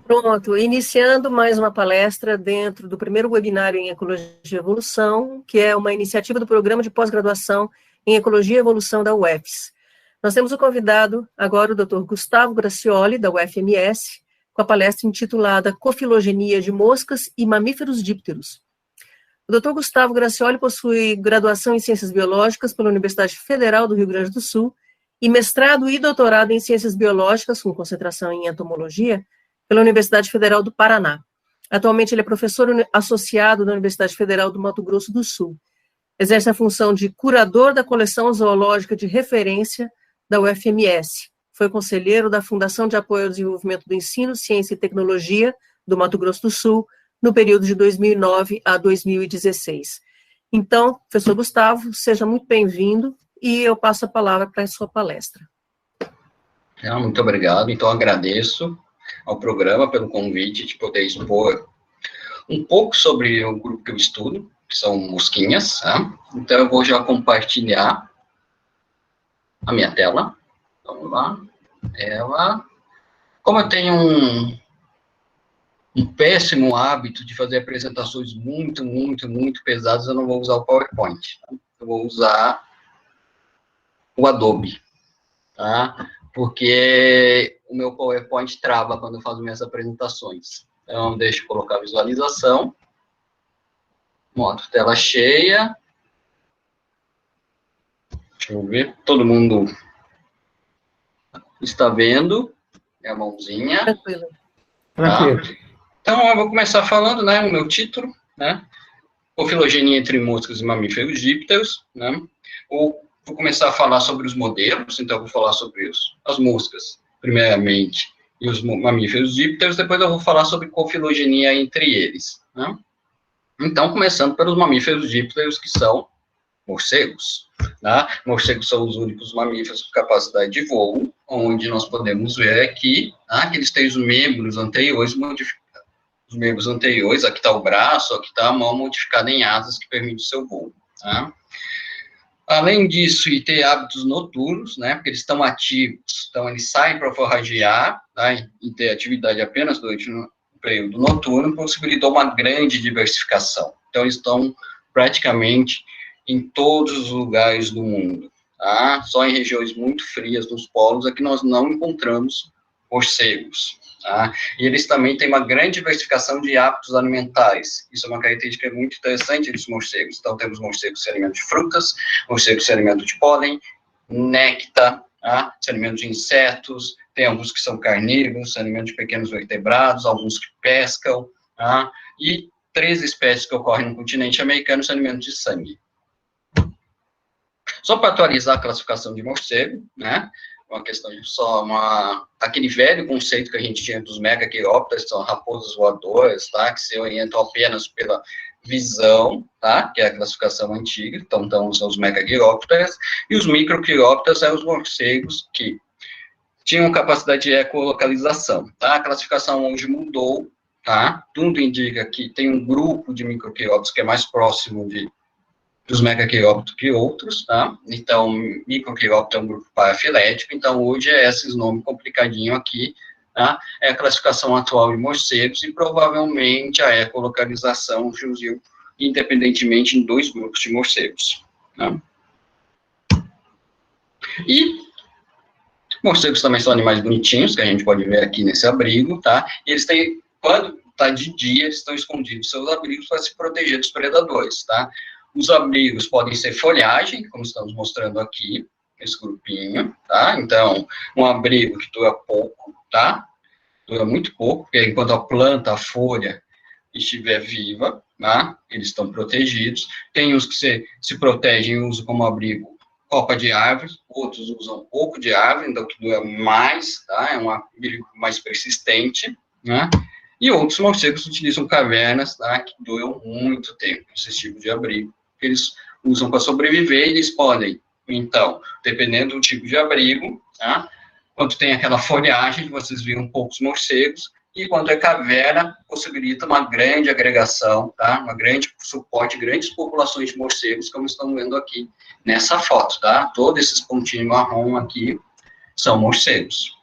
Pronto, iniciando mais uma palestra dentro do primeiro webinário em Ecologia e Evolução, que é uma iniciativa do Programa de Pós-Graduação em Ecologia e Evolução da UFES. Nós temos o convidado agora o Dr. Gustavo Gracioli, da UFMS, com a palestra intitulada Cofilogenia de Moscas e Mamíferos Dípteros. O Dr. Gustavo Gracioli possui graduação em Ciências Biológicas pela Universidade Federal do Rio Grande do Sul e mestrado e doutorado em Ciências Biológicas, com concentração em Entomologia, pela Universidade Federal do Paraná. Atualmente, ele é professor associado da Universidade Federal do Mato Grosso do Sul. Exerce a função de curador da coleção zoológica de referência da UFMS. Foi conselheiro da Fundação de Apoio ao Desenvolvimento do Ensino, Ciência e Tecnologia do Mato Grosso do Sul, no período de 2009 a 2016. Então, professor Gustavo, seja muito bem-vindo e eu passo a palavra para a sua palestra. Muito obrigado. Então, agradeço ao programa pelo convite de poder expor um pouco sobre o grupo que eu estudo, que são mosquinhas, tá? Então, eu vou já compartilhar a minha tela. Vamos lá. Como eu tenho um péssimo hábito de fazer apresentações muito pesadas, eu não vou usar o PowerPoint, tá? Eu vou usar o Adobe, tá? Porque o meu PowerPoint trava quando eu faço minhas apresentações. Então, deixa eu colocar a visualização. Modo tela cheia. Deixa eu ver. Todo mundo está vendo? Minha mãozinha. Tranquilo. Tá? Então, eu vou começar falando, né, o meu título, né? Cofilogenia entre moscas e mamíferos dípteros, né? Vou começar a falar sobre os modelos, então eu vou falar sobre as moscas, primeiramente, e os mamíferos dípteros, depois eu vou falar sobre cofilogenia entre eles, né? Então, começando pelos mamíferos dípteros, que são morcegos, tá? Morcegos são os únicos mamíferos com capacidade de voo, onde nós podemos ver aqui, tá, que eles têm os membros anteriores modificados. Os membros anteriores, aqui está o braço, aqui está a mão modificada em asas que permite o seu voo, tá? Além disso, e ter hábitos noturnos, né, porque eles estão ativos, então eles saem para forragear, tá, e ter atividade apenas durante o período noturno, possibilitou uma grande diversificação. Então, eles estão praticamente em todos os lugares do mundo, tá? Só em regiões muito frias, nos polos, é que nós não encontramos morcegos, tá? E eles também têm uma grande diversificação de hábitos alimentares. Isso é uma característica muito interessante dos morcegos. Então, temos morcegos que se alimentam de frutas, morcegos que se alimentam de pólen, néctar, tá? Se alimentam de insetos, tem alguns que são carnívoros, se alimentam de pequenos vertebrados, alguns que pescam, tá? E 3 espécies que ocorrem no continente americano se alimentam de sangue. Só para atualizar a classificação de morcego, né? Uma questão de aquele velho conceito que a gente tinha dos megaquirópteros, são raposas voadoras, tá? Que se orientam apenas pela visão, tá? Que é a classificação antiga, então são os megaquirópteros, e os microquirópteros são os morcegos que tinham capacidade de ecolocalização, tá? A classificação hoje mudou, tá? Tudo indica que tem um grupo de microquirópteros que é mais próximo dos megaquirópteros que outros, tá? Então, microquiróptero é um grupo parafilético, então hoje é esses nomes complicadinho aqui, tá? É a classificação atual de morcegos e provavelmente a ecolocalização surgiu independentemente em 2 grupos de morcegos, tá? E morcegos também são animais bonitinhos, que a gente pode ver aqui nesse abrigo, tá? E eles têm, quando tá de dia, eles estão escondidos nos seus abrigos para se proteger dos predadores, tá? Os abrigos podem ser folhagem, como estamos mostrando aqui, esse grupinho, tá? Então, um abrigo que dura pouco, tá? Dura muito pouco, porque enquanto a planta, a folha, estiver viva, tá? Eles estão protegidos. Tem uns que se protegem e usam como abrigo copa de árvore, outros usam pouco de árvore, então que dura mais, tá? É um abrigo mais persistente, né? E outros morcegos utilizam cavernas, tá? Que duram muito tempo, esse tipo de abrigo. Eles usam para sobreviver e eles podem, então, dependendo do tipo de abrigo, tá? Quando tem aquela folhagem, vocês viram poucos morcegos, e quando é caverna, possibilita uma grande agregação, tá? Uma grande suporte, grandes populações de morcegos, como estão vendo aqui nessa foto, tá? Todos esses pontinhos marrom aqui são morcegos.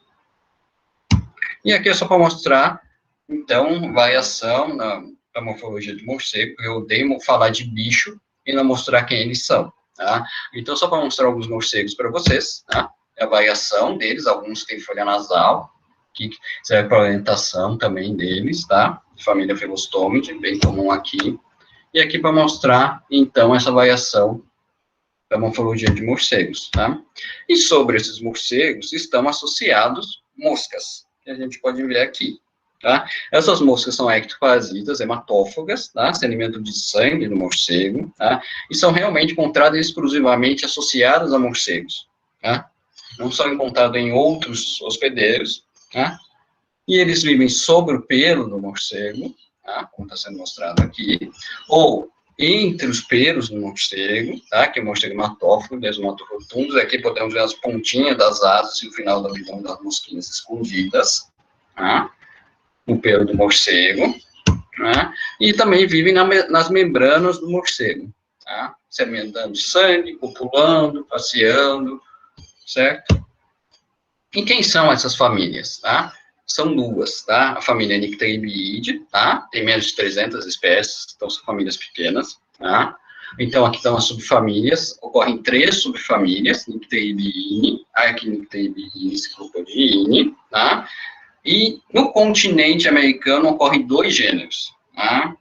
E aqui é só para mostrar Então, variação na morfologia de morcego, eu odeio falar de bicho e não mostrar quem eles são, tá? Então, só para mostrar alguns morcegos para vocês, tá? A variação deles, alguns têm folha nasal, que serve para orientação também deles, tá? Família Phelostômide, bem comum aqui. E aqui para mostrar, então, essa variação da morfologia de morcegos, tá? E sobre esses morcegos estão associados moscas, que a gente pode ver aqui, tá? Essas moscas são ectoparasitas, hematófagas, tá? Se alimentam de sangue do morcego, tá? E são realmente encontradas exclusivamente associadas a morcegos, tá? Não são encontradas em outros hospedeiros, tá? E eles vivem sobre o pelo do morcego, tá? Como está sendo mostrado aqui, ou entre os pelos do morcego, tá? Que é o morcego hematófago, desmatofotundus. Aqui podemos ver as pontinhas das asas e o final do abdômen das mosquinhas escondidas, tá? No pelo do morcego, tá? E também vivem nas membranas do morcego, tá? Se alimentando de sangue, copulando, passeando, certo? E quem são essas famílias, tá? São duas, tá? A família Nycteribiidae, tá? Tem menos de 300 espécies, então são famílias pequenas, tá? Então, aqui estão as subfamílias, ocorrem 3 subfamílias, Nycteribiidae, Archnycteribiidae, Cyclopodiinae, tá? E no continente americano ocorrem 2 gêneros, tá?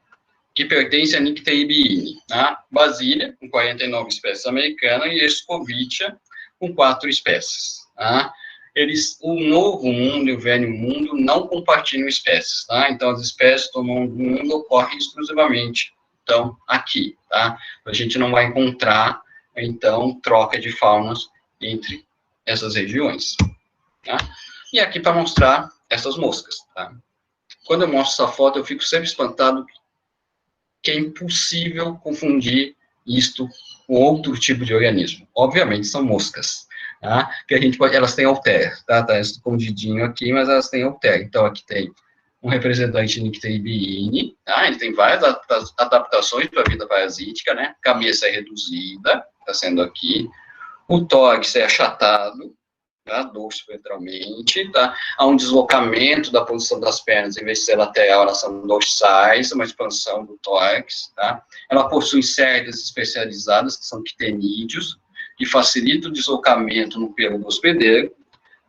Que pertencem a Nycteribiidae, tá? Basilia, com 49 espécies americanas, e Escovitia, com 4 espécies, tá? O novo mundo e o velho mundo não compartilham espécies, tá? Então, as espécies do novo mundo ocorrem exclusivamente, então, aqui, tá? A gente não vai encontrar, então, troca de faunas entre essas regiões, tá? E aqui para mostrar essas moscas, tá? Quando eu mostro essa foto, eu fico sempre espantado que é impossível confundir isto com outro tipo de organismo. Obviamente, são moscas, tá? Que a gente pode, elas têm alter, tá? Tá escondidinho aqui, mas elas têm alter. Então, aqui tem um representante Nycteribiidae, tá? Ele tem várias adaptações para a vida parasítica, né? Cabeça é reduzida, está sendo aqui. O tórax é achatado, tá? Dorso ventralmente, tá? Há um deslocamento da posição das pernas, em vez de ser lateral, elas são dorsais, uma expansão do tórax, tá? Ela possui cerdas especializadas, que são quitenídeos, que facilita o deslocamento no pelo do hospedeiro,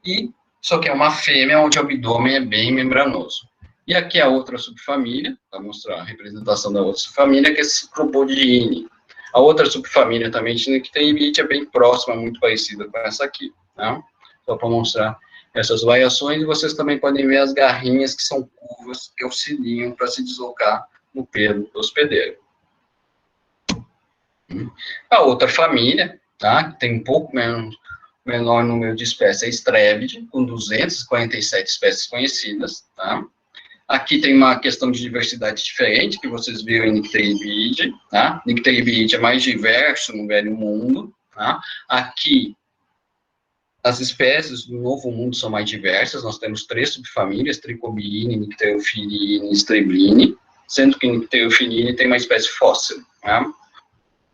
e só que é uma fêmea onde o abdômen é bem membranoso. E aqui a outra subfamília, para mostrar a representação da outra subfamília, que é a Cyclopodiinae. A outra subfamília também, Nycteribiidae, é bem próxima, muito parecida com essa aqui, tá? Só para mostrar essas variações, e vocês também podem ver as garrinhas, que são curvas, que auxiliam para se deslocar no pelo do hospedeiro. A outra família, tá, que tem um pouco menor número de espécies, é a Strepside, com 247 espécies conhecidas, tá? Aqui tem uma questão de diversidade diferente, que vocês viram em Nycteribiidae, tá? Nycteribiidae é mais diverso no Velho Mundo, tá? Aqui, as espécies do Novo Mundo são mais diversas, nós temos 3 subfamílias, Tricobiinae, Nycterophiliinae e Strebline, sendo que Nycterophiliinae tem uma espécie fóssil, tá?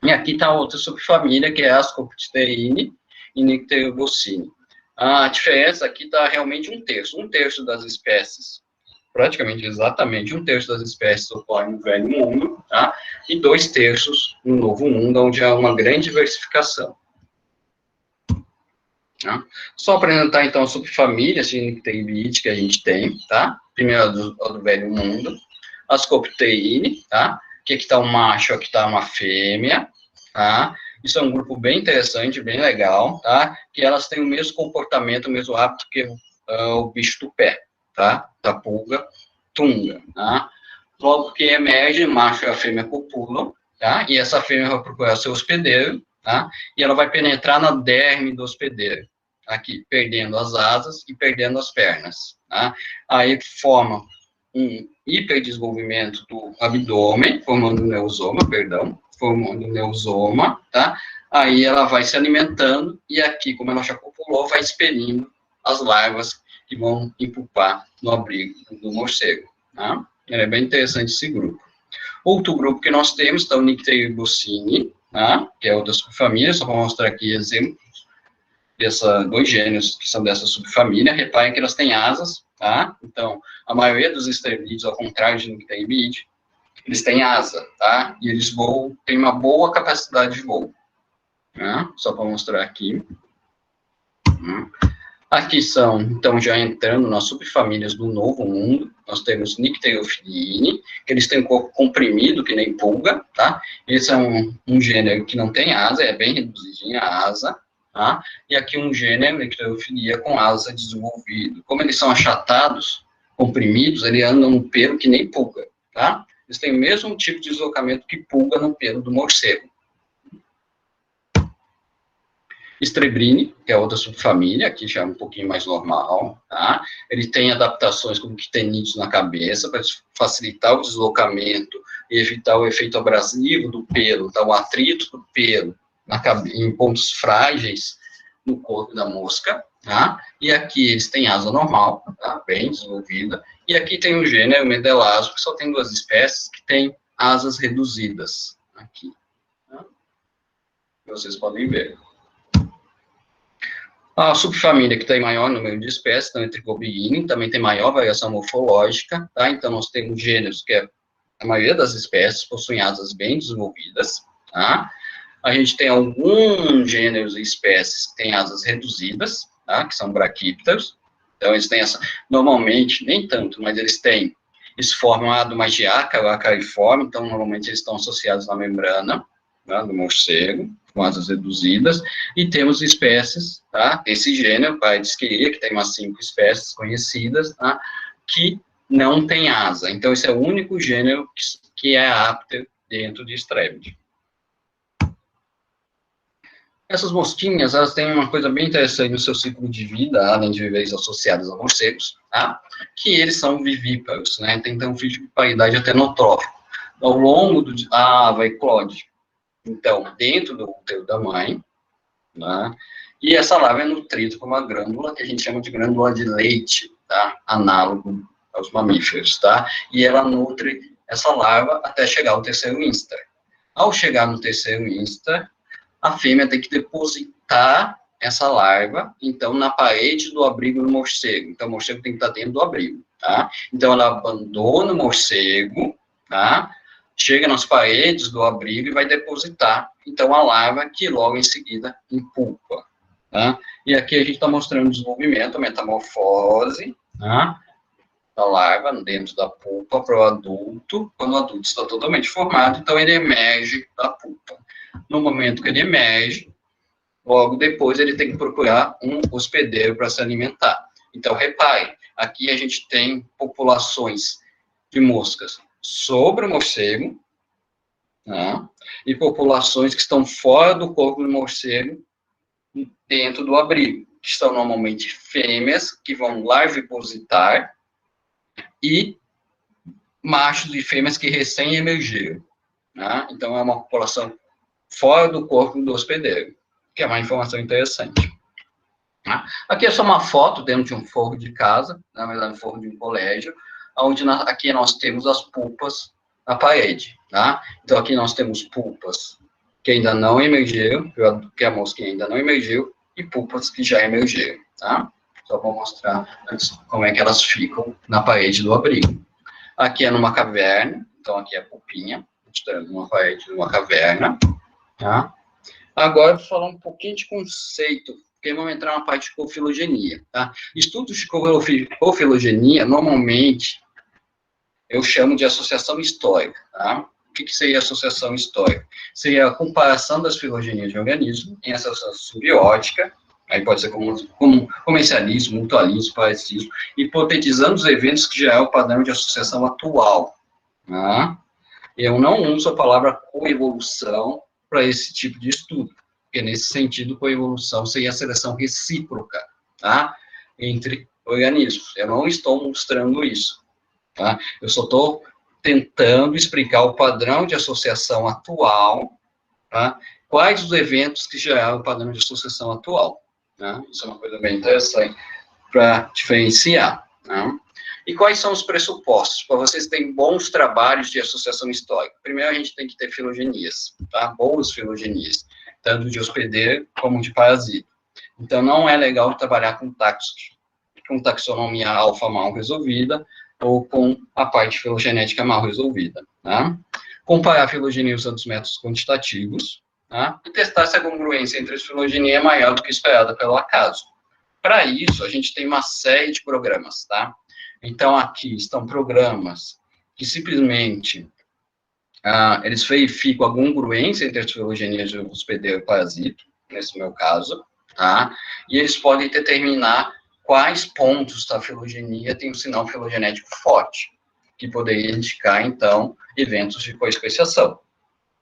E aqui está outra subfamília, que é a Ascopteriinae e Nycteroboscine. A diferença aqui está realmente um terço das espécies, praticamente exatamente um terço das espécies ocorrem no Velho Mundo, tá? E 2/3 no Novo Mundo, onde há uma grande diversificação. Tá? Só apresentar, então, as subfamílias de Nycteribiidae que a gente tem, tá? Primeiro a do Velho Mundo, as Ascopteriinae, tá? Que aqui está um macho, aqui está uma fêmea, tá? Isso é um grupo bem interessante, bem legal, tá? Que elas têm o mesmo comportamento, o mesmo hábito que o bicho do pé, tá? Da pulga tunga, tá? Logo que emerge, o macho e a fêmea copulam, tá? E essa fêmea vai procurar seu hospedeiro, tá? E ela vai penetrar na derme do hospedeiro, aqui, perdendo as asas e perdendo as pernas, tá? Aí forma um hiperdesenvolvimento do abdômen, formando um neosoma, tá? Aí ela vai se alimentando, e aqui, como ela já copulou, vai expelindo as larvas que vão impupar no abrigo do morcego, tá? É bem interessante esse grupo. Outro grupo que nós temos está o Nycteroboscine, tá? Que é outra subfamília, só para mostrar aqui exemplos 2 gêneros que são dessa subfamília. Reparem que elas têm asas, tá? Então, a maioria dos estrevídeos, ao contrário de nicterídeo, eles têm asa, tá? E eles voam, têm uma boa capacidade de voo, né? Só para mostrar aqui. Aqui são, então, já entrando nas subfamílias do Novo Mundo, nós temos Nycterophiliinae, que eles têm um corpo comprimido, que nem pulga, tá? Esse é um gênero que não tem asa, é bem reduzidinha a asa, tá? E aqui um gênero, Nycterophilia, com asa desenvolvido. Como eles são achatados, comprimidos, eles andam no pelo que nem pulga, tá? Eles têm o mesmo tipo de deslocamento que pulga no pelo do morcego. Strebrini, que é outra subfamília, aqui já é um pouquinho mais normal, tá? Ele tem adaptações como quitenites na cabeça, para facilitar o deslocamento e evitar o efeito abrasivo do pelo, tá? O atrito do pelo em pontos frágeis no corpo da mosca, tá? E aqui eles têm asa normal, tá? Bem desenvolvida, e aqui tem o gênero Medelazo, que só tem 2 espécies que têm asas reduzidas, aqui, tá? Vocês podem ver. A subfamília que tem maior número de espécies, então, entre Gobiini, também tem maior variação morfológica, tá? Então, nós temos gêneros que a maioria das espécies possuem asas bem desenvolvidas, tá? A gente tem alguns gêneros e espécies que têm asas reduzidas, tá? Que são braquípteros. Então, eles têm normalmente, nem tanto, mas eles formam a do mais ácaro, acariforme, então, normalmente eles estão associados na membrana, né, do morcego, com asas reduzidas, e temos espécies, tá, esse gênero, Paedisqueria, que tem umas 5 espécies conhecidas, tá, que não tem asa. Então, esse é o único gênero que é apto dentro de Strebidi. Essas mosquinhas, elas têm uma coisa bem interessante no seu ciclo de vida, além de viverem associadas a morcegos, tá, que eles são vivíparos, né, tem um fio de paridade até notrófico. Ao longo do... vai eclode. Então, dentro do útero da mãe, né, e essa larva é nutrida por uma glândula que a gente chama de glândula de leite, tá, análogo aos mamíferos, tá, e ela nutre essa larva até chegar ao terceiro instar. Ao chegar no terceiro instar, a fêmea tem que depositar essa larva, então, na parede do abrigo do morcego. Então, o morcego tem que estar dentro do abrigo, tá, então ela abandona o morcego, tá, chega nas paredes do abrigo e vai depositar, então, a larva, que logo em seguida empulpa, tá? E aqui a gente está mostrando o desenvolvimento, a metamorfose, tá, da larva dentro da pulpa para o adulto, quando o adulto está totalmente formado, então ele emerge da pulpa. No momento que ele emerge, logo depois ele tem que procurar um hospedeiro para se alimentar. Então, repare, aqui a gente tem populações de moscas sobre o morcego, né, e populações que estão fora do corpo do morcego, dentro do abrigo, que são normalmente fêmeas, que vão larvipositar, e machos e fêmeas que recém-emergiram, né? Então, é uma população fora do corpo do hospedeiro, que é uma informação interessante. Né? Aqui é só uma foto dentro de um forro de casa, na verdade, um forro de um colégio, onde aqui nós temos as pulpas na parede, tá? Então, aqui nós temos pulpas que ainda não emergiram, que a mosquinha ainda não emergiu, e pulpas que já emergiram, tá? Só vou mostrar antes como é que elas ficam na parede do abrigo. Aqui é numa caverna, então aqui é a pulpinha, mostrando uma parede de uma caverna, tá? Agora, eu vou falar um pouquinho de conceito, porque vamos entrar na parte de cofilogenia, tá? Estudos de cofilogenia, normalmente, eu chamo de associação histórica, tá? O que seria associação histórica? Seria a comparação das filogenias de organismos em associação simbiótica, aí pode ser como comercialismo, mutualismo, parasitismo, hipotetizando os eventos que já é o padrão de associação atual, tá? Eu não uso a palavra coevolução para esse tipo de estudo, porque nesse sentido, coevolução seria a seleção recíproca, tá? Entre organismos. Eu não estou mostrando isso, tá? Eu só estou tentando explicar o padrão de associação atual, tá? Quais os eventos que geraram o padrão de associação atual, tá? Isso é uma coisa bem interessante para diferenciar, tá? E quais são os pressupostos para vocês terem bons trabalhos de associação histórica? Primeiro, a gente tem que ter filogenias, tá? Boas filogenias, tanto de hospedeiro como de parasita. Então, não é legal trabalhar com táxons, com taxonomia alfa mal resolvida, ou com a parte filogenética mal resolvida. Tá? Comparar a filogenia usando os métodos quantitativos, tá? E testar se a congruência entre a filogenia é maior do que esperada pelo acaso. Para isso, a gente tem uma série de programas, tá? Então, aqui estão programas que simplesmente eles verificam a congruência entre as filogenias de hospedeiro e parasito, nesse meu caso, tá? E eles podem determinar quais pontos da filogenia tem um sinal filogenético forte, que poderia indicar, então, eventos de coespeciação.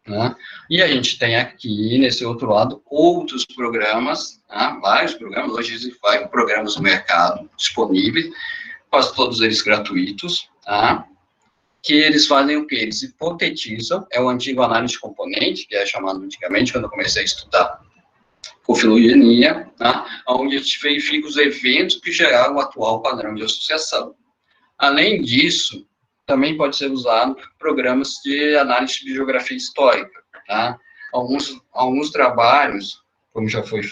Né? E a gente tem aqui, nesse outro lado, outros programas, tá? Vários programas, hoje existem vários programas no mercado disponíveis, quase todos eles gratuitos, tá? Que eles fazem o quê? Eles hipotetizam, é o antigo análise de componente, que é chamado antigamente, quando eu comecei a estudar cofilogenia, tá? Onde a gente verifica os eventos que geraram o atual padrão de associação. Além disso, também pode ser usado programas de análise de geografia histórica, tá? Alguns trabalhos, como já foi,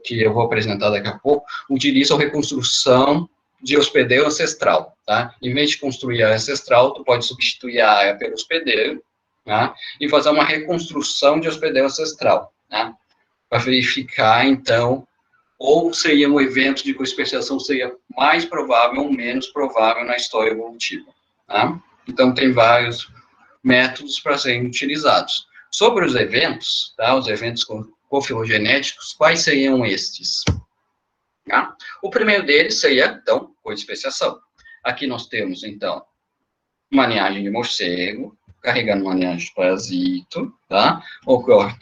que eu vou apresentar daqui a pouco, utilizam reconstrução de hospedeiro ancestral, tá? Em vez de construir a área ancestral, tu pode substituir a área pelo hospedeiro, tá? E fazer uma reconstrução de hospedeiro ancestral, tá? Para verificar, então, ou seria um evento de coespeciação seria mais provável ou menos provável na história evolutiva. Tá? Então, tem vários métodos para serem utilizados. Sobre os eventos, tá? Os eventos cofilogenéticos, quais seriam estes? Tá? O primeiro deles seria, então, coespeciação. Aqui nós temos, então, uma linhagem de morcego, carregando uma linhagem de parasito, tá?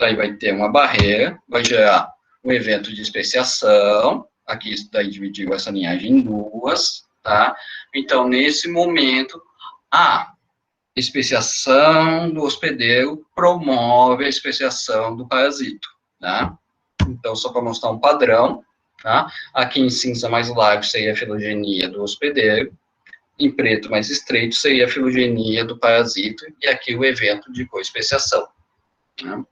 Aí vai ter uma barreira, vai gerar um evento de especiação, aqui daí dividiu essa linhagem em duas, tá? Então, nesse momento, a especiação do hospedeiro promove a especiação do parasito, tá? Então, só para mostrar um padrão, tá? Aqui em cinza mais largo seria a filogenia do hospedeiro, em preto mais estreito seria a filogenia do parasito, e aqui o evento de coespeciação. Tá?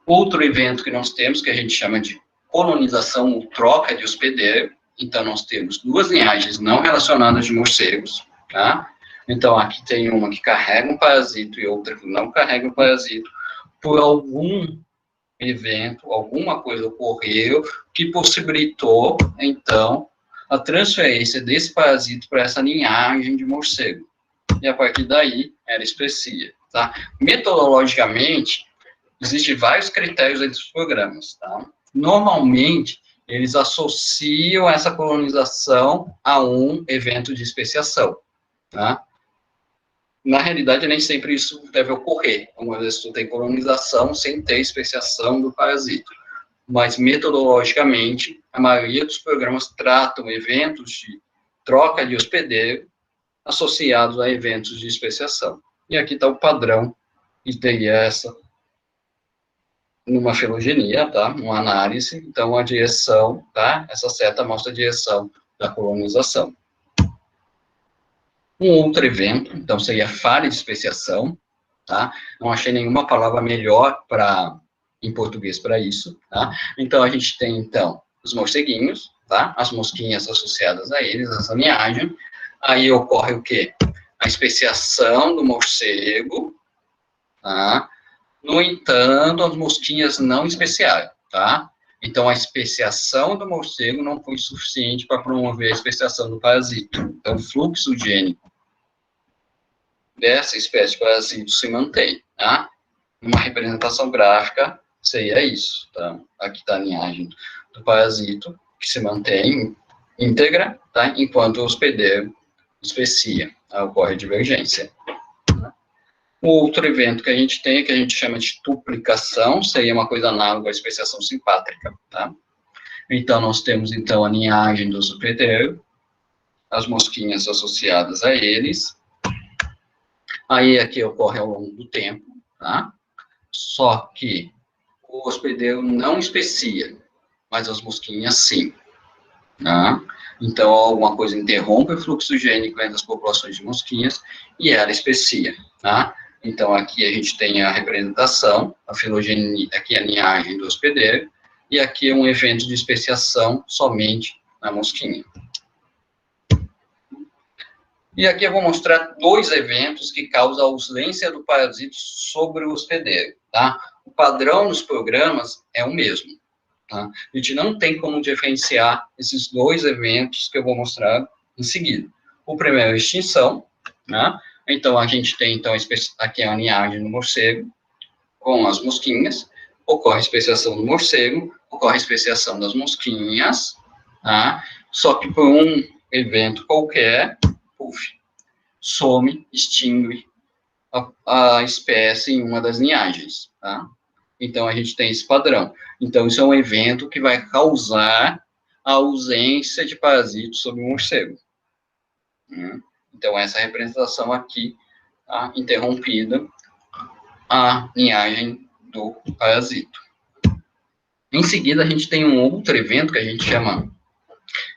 Outro evento que nós temos, que a gente chama de colonização ou troca de hospedeiro. Então, nós temos duas linhagens não relacionadas de morcegos, tá? Então, aqui tem uma que carrega um parasito e outra que não carrega um parasito. Por algum evento, alguma coisa ocorreu que possibilitou, então, a transferência desse parasito para essa linhagem de morcego. E, a partir daí, era especia, tá? Metodologicamente, existem vários critérios entre os programas, tá? Normalmente, eles associam essa colonização a um evento de especiação, tá? Na realidade, nem sempre isso deve ocorrer. Algumas vezes tu tem colonização sem ter especiação do parasito. Mas, metodologicamente, a maioria dos programas tratam eventos de troca de hospedeiro associados a eventos de especiação. E aqui está o padrão, que teria essa numa filogenia, tá? Uma análise, então a direção, tá? Essa seta mostra a direção da colonização. Um outro evento, então, seria falha de especiação, tá? Não achei nenhuma palavra melhor em português para isso, tá? Então, a gente tem, então, os morceguinhos, tá? As mosquinhas associadas a eles, essa linhagem. Aí ocorre o quê? A especiação do morcego, tá? No entanto, as mosquinhas não especiaram, tá? Então, a especiação do morcego não foi suficiente para promover a especiação do parasito. Então, o fluxo gênico dessa espécie de parasito se mantém, tá? Uma representação gráfica seria isso, tá? Aqui está a linhagem do parasito, que se mantém íntegra, tá? Enquanto o hospedeiro especia, tá? Ocorre divergência. O outro evento que a gente tem, que a gente chama de duplicação, seria uma coisa análoga à especiação simpátrica, tá? Então, nós temos, então, a linhagem do hospedeiro, as mosquinhas associadas a eles. Aí, aqui ocorre ao longo do tempo, tá? Só que o hospedeiro não especia, mas as mosquinhas sim, tá? Então, alguma coisa interrompe o fluxo gênico entre as populações de mosquinhas e ela especia, tá? Então, aqui a gente tem a representação, a filogenia, aqui a linhagem do hospedeiro, e aqui é um evento de especiação somente na mosquinha. E aqui eu vou mostrar 2 eventos que causam a ausência do parasito sobre o hospedeiro, tá? O padrão nos programas é o mesmo, tá? A gente não tem como diferenciar esses 2 eventos que eu vou mostrar em seguida. O primeiro é a extinção, né? Então, a gente tem, então, aqui a linhagem do morcego com as mosquinhas, ocorre a especiação do morcego, ocorre a especiação das mosquinhas, tá? Só que por um evento qualquer, some, extingue a espécie em uma das linhagens, tá? Então, a gente tem esse padrão. Então, isso é um evento que vai causar a ausência de parasitos sobre o morcego. Então, essa representação aqui, tá? Interrompida, a linhagem do parasito. Em seguida, a gente tem um outro evento que a gente chama...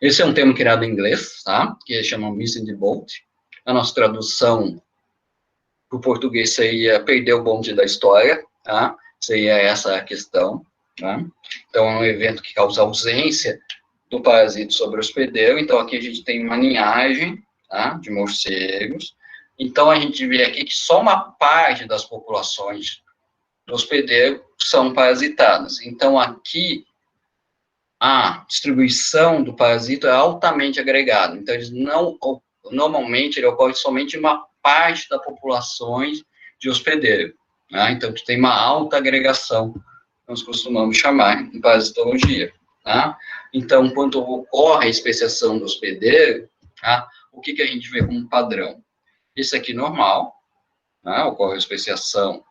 Esse é um termo criado em inglês, tá? Que chama Missing the Boat. A nossa tradução para o português seria perder o bonde da história, tá? Seria essa a questão, tá? Então, é um evento que causa ausência do parasito sobre o hospedeiro. Então, aqui a gente tem uma linhagem, tá? De morcegos. Então, a gente vê aqui que só uma parte das populações do hospedeiro são parasitadas. Então, aqui, a distribuição do parasito é altamente agregada. Então, eles não... Normalmente, ele ocorre somente em uma parte da população de hospedeiro. Né? Então, tu tem uma alta agregação, nós costumamos chamar em parasitologia. Tá? Então, quando ocorre a especiação do hospedeiro, tá? O que a gente vê como padrão? Isso aqui normal, tá? Ocorre a especiação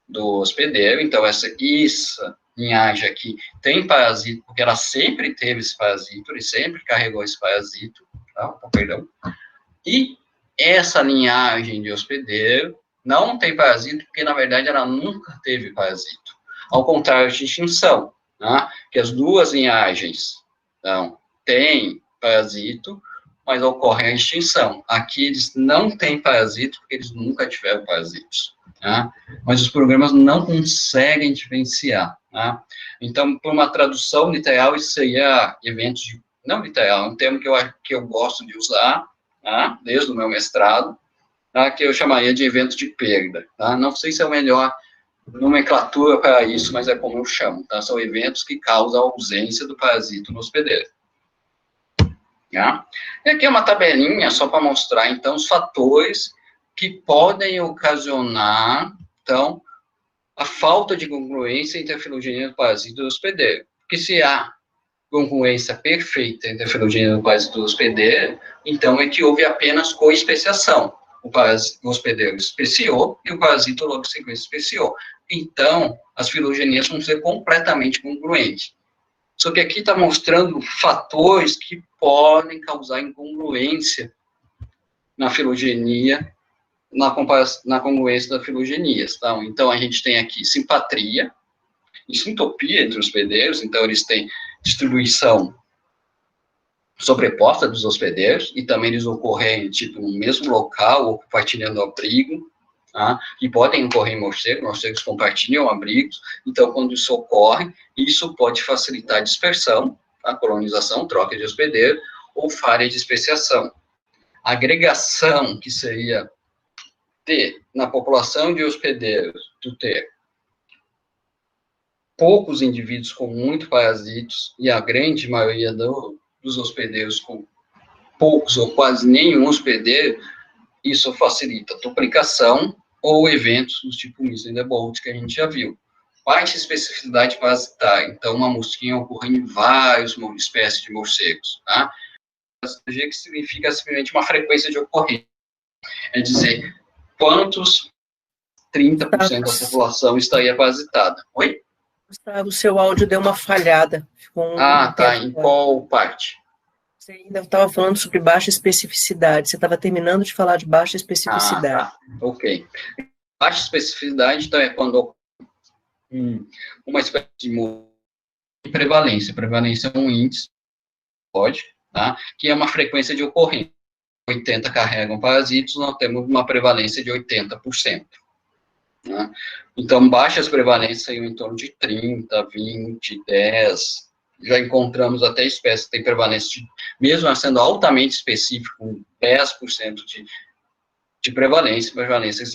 do hospedeiro, então essa linhagem aqui tem parasito, porque ela sempre teve esse parasito, ele sempre carregou esse parasito, tá? Perdão. E essa linhagem de hospedeiro não tem parasito, porque, na verdade, ela nunca teve parasito. Ao contrário de extinção, né? Que as 2 linhagens então, têm parasito, mas ocorre a extinção. Aqui eles não têm parasito, porque eles nunca tiveram parasitos. Né? Mas os programas não conseguem diferenciar. Né? Então, por uma tradução literal, isso seria eventos de... Não literal, é um termo que eu gosto de usar, tá? Desde o meu mestrado, tá? Que eu chamaria de evento de perda. Tá? Não sei se é o melhor nomenclatura para isso, mas é como eu chamo. Tá? São eventos que causam a ausência do parasito no hospedeiro. Tá? E aqui é uma tabelinha só para mostrar, então, os fatores que podem ocasionar, então, a falta de congruência entre a filogenia do parasito e do hospedeiro. Porque se há congruência perfeita entre a filogenia do parasito e do hospedeiro, então é que houve apenas coespeciação. O hospedeiro especiou e o parasito logo em sequência especiou. Então, as filogenias vão ser completamente congruentes. Só que aqui está mostrando fatores que podem causar incongruência na filogenia, na congruência das filogenias. Tá? Então, a gente tem aqui simpatria e sintopia entre os hospedeiros, então eles têm distribuição sobreposta dos hospedeiros, e também eles ocorrem, tipo, no mesmo local, ou compartilhando abrigo, tá? E podem ocorrer em morcegos compartilham abrigos, então, quando isso ocorre, isso pode facilitar a dispersão, a colonização, troca de hospedeiro, ou falha de especiação. A agregação, que seria ter, na população de hospedeiros, tu ter poucos indivíduos com muito parasitos, e a grande maioria dos hospedeiros com poucos ou quase nenhum hospedeiro, isso facilita a duplicação ou eventos do tipo Missing the Boat, que a gente já viu. Baixa especificidade parasitária, então uma mosquinha ocorre em várias espécies de morcegos, tá? Que significa simplesmente uma frequência de ocorrência. É dizer, quantos 30% da população estaria parasitada. Oi? Gustavo, o seu áudio deu uma falhada. Tá. Em qual parte? Você ainda estava falando sobre baixa especificidade. Você estava terminando de falar de baixa especificidade. Tá. Ok. Baixa especificidade, então, é quando uma espécie de prevalência. Prevalência é um índice, tá? Que é uma frequência de ocorrência. 80 carregam parasitos, nós temos uma prevalência de 80%. Né? Então, baixas prevalências em torno de 30, 20, 10, já encontramos até espécies que têm prevalência, mesmo sendo altamente específico, com 10% de prevalência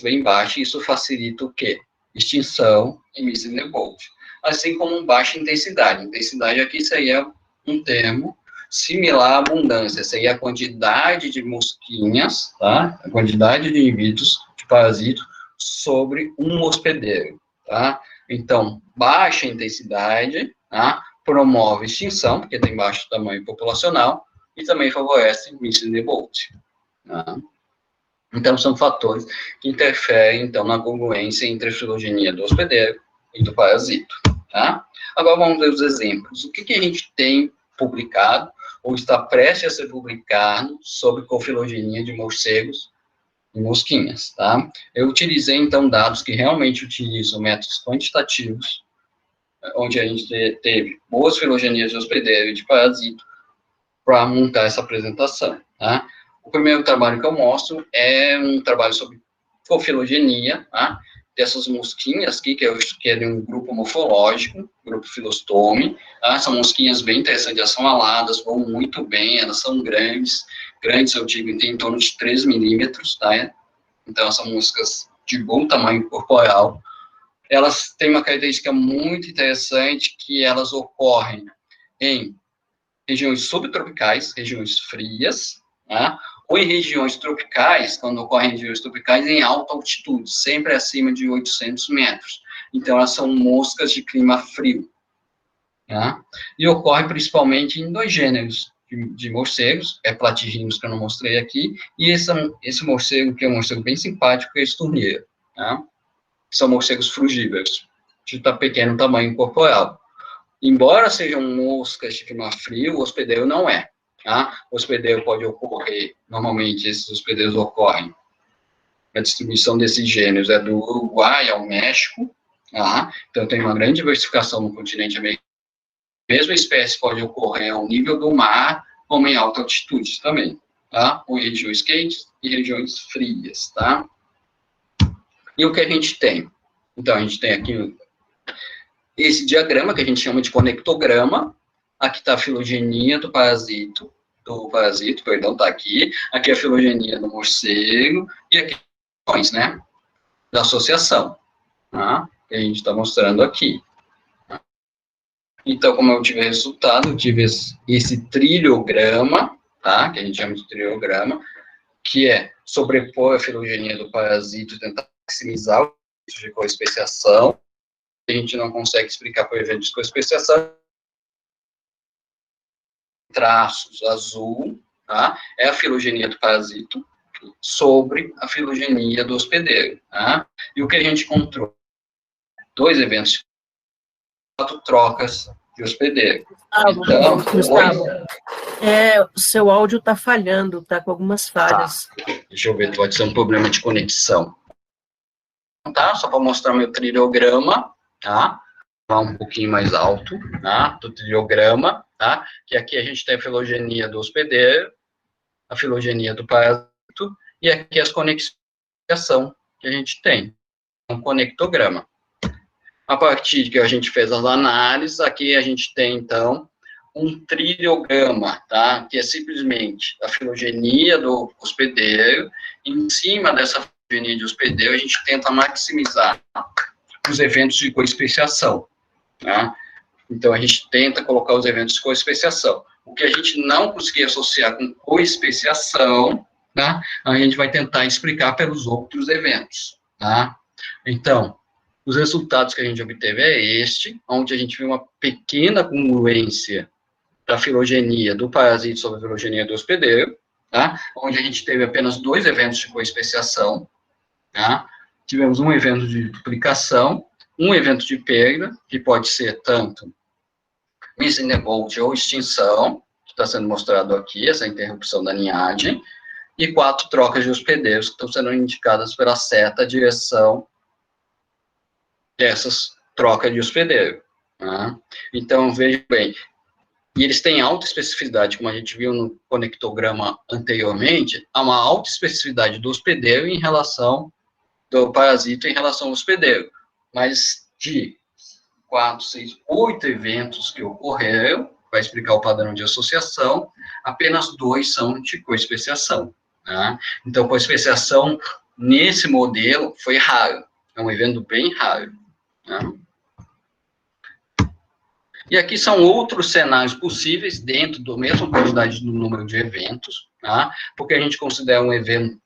bem baixa, e isso facilita o quê? Extinção em Missing the Boat. Assim como baixa intensidade. Intensidade aqui seria um termo similar à abundância, seria a quantidade de mosquinhas, tá? A quantidade de indivíduos de parasito sobre um hospedeiro, tá? Então, baixa intensidade, tá? Promove extinção, porque tem baixo tamanho populacional, e também favorece Missing the Boat, tá? Então, são fatores que interferem, então, na congruência entre a filogenia do hospedeiro e do parasito, tá? Agora, vamos ver os exemplos. O que a gente tem publicado, ou está prestes a ser publicado, sobre cofilogenia de morcegos e mosquinhas, tá? Eu utilizei, então, dados que realmente utilizam métodos quantitativos, onde a gente teve boas filogenias de hospedeiro e de parasito, para montar essa apresentação, tá? O primeiro trabalho que eu mostro é um trabalho sobre cofilogenia, tá? Dessas mosquinhas aqui, que é de um grupo morfológico, grupo Filostome, tá? São mosquinhas bem interessantes, elas são aladas, voam muito bem, elas são grandes, eu digo, tem em torno de 3 milímetros, tá? Então, são moscas de bom tamanho corporal. Elas têm uma característica muito interessante, que elas ocorrem em regiões subtropicais, regiões frias, tá? Ou em regiões tropicais, quando ocorrem em regiões tropicais, em alta altitude, sempre acima de 800 metros. Então, elas são moscas de clima frio, tá? E ocorre principalmente em 2 gêneros de morcegos, platirrinos, que eu não mostrei aqui, e esse morcego, que é um morcego bem simpático, que é a esturneira, tá? São morcegos frugívoros, de pequeno tamanho corporal. Embora sejam moscas de clima frio, o hospedeiro não é, tá? O hospedeiro pode ocorrer, normalmente esses hospedeiros ocorrem, a distribuição desses gêneros é do Uruguai ao México, tá? Então tem uma grande diversificação no continente americano. A mesma espécie pode ocorrer ao nível do mar, como em alta altitude também, tá? Ou em regiões quentes e regiões frias, tá? E o que a gente tem? Então, a gente tem aqui esse diagrama, que a gente chama de conectograma. Aqui está a filogenia do parasito, está aqui. Aqui é a filogenia do morcego, e aqui né, da associação, tá? Que a gente está mostrando aqui. Então, como eu tive resultado, eu tive esse trilhograma, tá? Que a gente chama de trilhograma, que é sobrepor a filogenia do parasito e tentar maximizar o de coespeciação. A gente não consegue explicar por evento de coespeciação. Traços azul, tá? É a filogenia do parasito sobre a filogenia do hospedeiro, tá? E o que a gente encontrou? 2 eventos, 4 trocas de hospedeiro. Então, Gustavo, o seu áudio está falhando, está com algumas falhas. Tá. Deixa eu ver, pode ser um problema de conexão. Tá? Só para mostrar meu trilhograma, tá? Um pouquinho mais alto, tá? Do trilhograma, tá? Que aqui a gente tem a filogenia do hospedeiro, a filogenia do parasito, e aqui as conexões que a gente tem, um conectograma. A partir de que a gente fez as análises, aqui a gente tem, então, um trilhograma, tá? Que é simplesmente a filogenia do hospedeiro. Em cima dessa filogenia de hospedeiro, a gente tenta maximizar os eventos de coespeciação, tá? Então, a gente tenta colocar os eventos de coespeciação. O que a gente não conseguir associar com coespeciação, tá? A gente vai tentar explicar pelos outros eventos, tá? Então, os resultados que a gente obteve é este, onde a gente viu uma pequena congruência da filogenia do parasito sobre a filogenia do hospedeiro, tá? Onde a gente teve apenas 2 eventos de coespeciação, tá? Tivemos um evento de duplicação, um evento de perda, que pode ser tanto missing the boat ou extinção, que está sendo mostrado aqui, essa interrupção da linhagem, e 4 trocas de hospedeiros que estão sendo indicadas pela seta direção dessas trocas de hospedeiro, tá? Então, veja bem, e eles têm alta especificidade, como a gente viu no conectograma anteriormente, há uma alta especificidade do hospedeiro em relação do parasito em relação ao hospedeiro, mas de 4, 6, 8 eventos que ocorreram, vai explicar o padrão de associação, apenas 2 são de coespeciação. Tá? Então, coespeciação, nesse modelo, foi raro. É um evento bem raro. Tá? E aqui são outros cenários possíveis, dentro da mesma quantidade do número de eventos, tá? Porque a gente considera um evento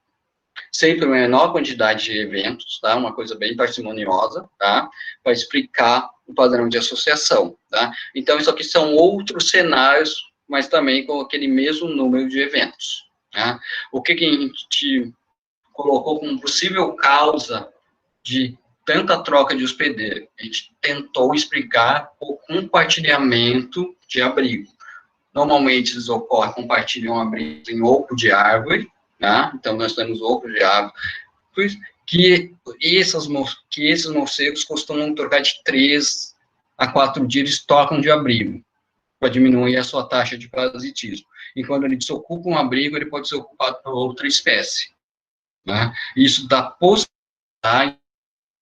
sempre uma menor quantidade de eventos, tá? Uma coisa bem parcimoniosa, tá? Para explicar o padrão de associação, tá? Então, isso aqui são outros cenários, mas também com aquele mesmo número de eventos, tá? O que a gente colocou como possível causa de tanta troca de hospedeiro? A gente tentou explicar o compartilhamento de abrigo. Normalmente, eles compartilham abrigo em oco de árvore, tá? Então, nós temos oco de árvore, que esses morcegos costumam trocar de 3 a 4 dias, eles trocam de abrigo, para diminuir a sua taxa de parasitismo. E quando ele desocupa um abrigo, ele pode ser ocupado por outra espécie. Né? Isso dá possibilidade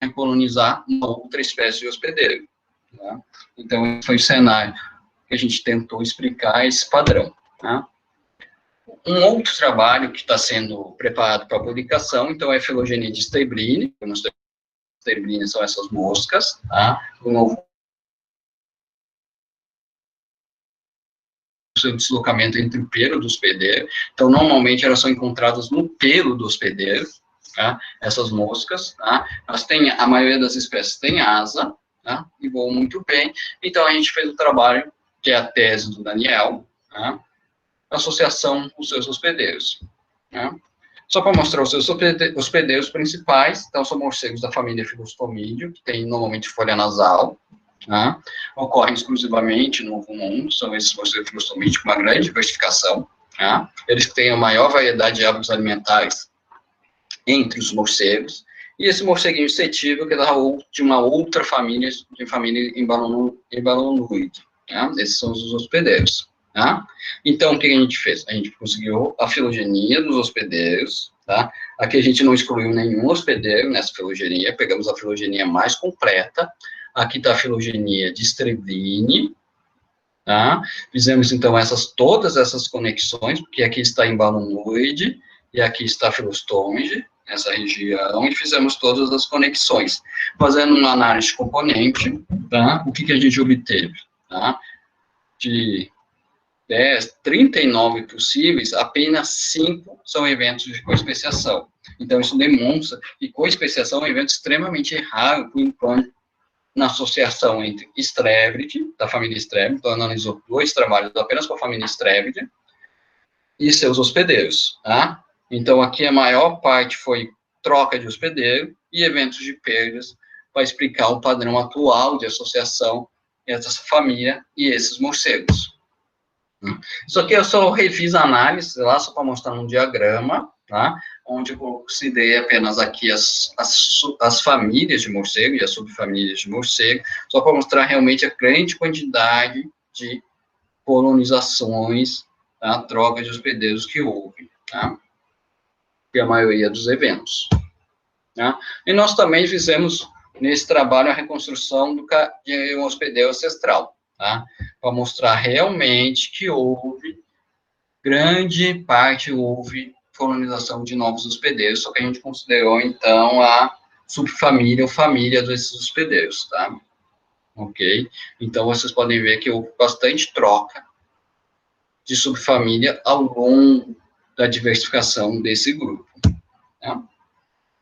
de colonizar uma outra espécie de hospedeiro. Né? Então, esse foi o cenário que a gente tentou explicar esse padrão. Tá? Um outro trabalho que está sendo preparado para publicação, então, é a filogenia de Stebline. Stebline são essas moscas, tá? O novo seu deslocamento entre o pelo do hospedeiro. Então, normalmente, elas são encontradas no pelo do hospedeiro, tá? Essas moscas, tá? A maioria das espécies tem asa, tá? E voam muito bem. Então, a gente fez o trabalho, que é a tese do Daniel, tá? Associação com os seus hospedeiros. Né? Só para mostrar os seus hospedeiros principais, então, são morcegos da família Filostomídeo, que tem normalmente folha nasal, né? Ocorrem exclusivamente no Novo Mundo, são esses morcegos Filostomídeos com uma grande diversificação. Né? Eles têm a maior variedade de hábitos alimentares entre os morcegos, e esse morceguinho cetível, que é de uma outra família, de família Embalonoide. Né? Esses são os hospedeiros. Tá? Então, o que a gente fez? A gente conseguiu a filogenia dos hospedeiros, tá? Aqui a gente não excluiu nenhum hospedeiro nessa filogenia, pegamos a filogenia mais completa. Aqui está a filogenia de Stebline, tá? Fizemos, então, todas essas conexões, porque aqui está Embalonoide, e aqui está Filostomide, nessa região, e fizemos todas as conexões. Fazendo uma análise de componente, tá? O que a gente obteve, tá? De 39 possíveis, apenas 5 são eventos de coespeciação. Então, isso demonstra que coespeciação é um evento extremamente raro, por enquanto, na associação entre Strebrid, da família Strebrid, então analisou 2 trabalhos apenas com a família Strebrid, e seus hospedeiros, tá? Então, aqui a maior parte foi troca de hospedeiro e eventos de perdas, para explicar o padrão atual de associação entre essa família e esses morcegos. Isso aqui eu só refiz a análise, lá só para mostrar um diagrama, tá? Onde eu considerei apenas aqui as famílias de morcego e as subfamílias de morcego, só para mostrar realmente a grande quantidade de colonizações, tá? Troca de hospedeiros que houve, tá? E a maioria dos eventos. Tá? E nós também fizemos, nesse trabalho, a reconstrução de um hospedeiro ancestral, tá? Para mostrar realmente que grande parte houve colonização de novos hospedeiros, só que a gente considerou, então, a subfamília ou família desses hospedeiros, tá? Ok? Então, vocês podem ver que houve bastante troca de subfamília ao longo da diversificação desse grupo. Tá?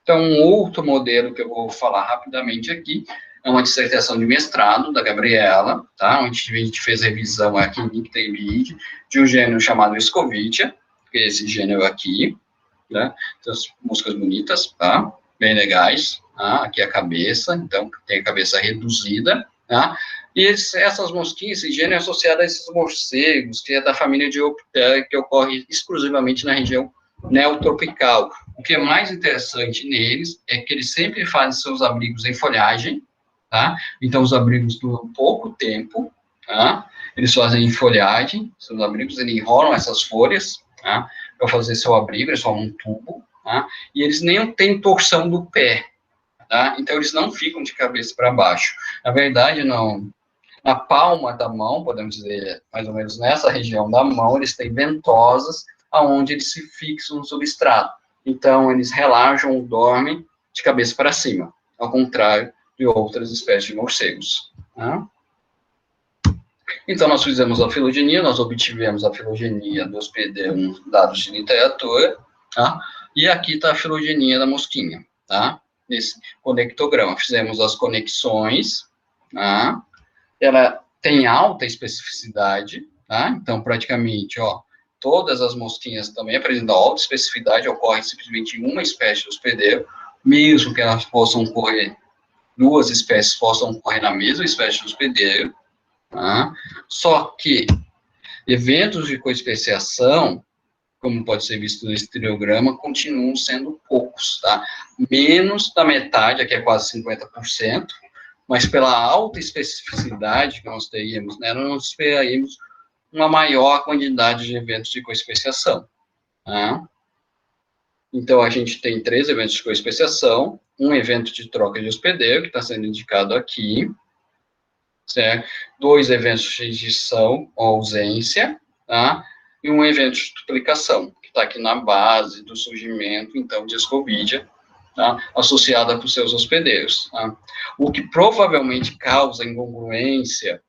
Então, um outro modelo que eu vou falar rapidamente aqui é uma dissertação de mestrado da Gabriela, tá? Onde a gente fez revisão aqui em Nicteibide de um gênero chamado Escovitia, que é esse gênero aqui, né? Então, as moscas bonitas, tá? Bem legais, tá? Aqui a cabeça, então tem a cabeça reduzida, tá? E essas mosquinhas, esse gênero é associado a esses morcegos, que é da família de Optera, que ocorre exclusivamente na região neotropical. O que é mais interessante neles é que eles sempre fazem seus abrigos em folhagem, tá? Então, os abrigos duram pouco tempo, tá? Eles fazem em folhagem, seus abrigos, eles enrolam essas folhas, tá? Para fazer seu abrigo, eles formam um tubo, tá? E eles nem têm torção do pé, tá? Então, eles não ficam de cabeça para baixo. Na verdade, não. Na palma da mão, podemos dizer, mais ou menos nessa região da mão, eles têm ventosas, aonde eles se fixam no substrato. Então, eles relaxam ou dormem de cabeça para cima, ao contrário de outras espécies de morcegos. Tá? Então, nós fizemos a filogenia, nós obtivemos a filogenia do hospedeiro, dados de literatura, tá? E aqui está a filogenia da mosquinha, tá? Nesse conectograma. Fizemos as conexões, tá? Ela tem alta especificidade, tá? Então, praticamente, ó, todas as mosquinhas também apresentam alta especificidade, ocorre simplesmente em uma espécie de hospedeiro, mesmo que elas possam correr, duas espécies possam correr na mesma espécie de hospedeiro, tá? Só que eventos de coespeciação, como pode ser visto no estereograma, continuam sendo poucos, tá? Menos da metade, aqui é quase 50%, mas pela alta especificidade que nós teríamos, né, nós esperaríamos uma maior quantidade de eventos de coespeciação. Tá? Então, a gente tem 3 eventos de coespeciação, um evento de troca de hospedeiro, que está sendo indicado aqui, certo? 2 eventos de extinção ou ausência, tá? E um evento de duplicação, que está aqui na base do surgimento, então, de Ascovidia, tá? Associada com seus hospedeiros. Tá? O que provavelmente causa incongruência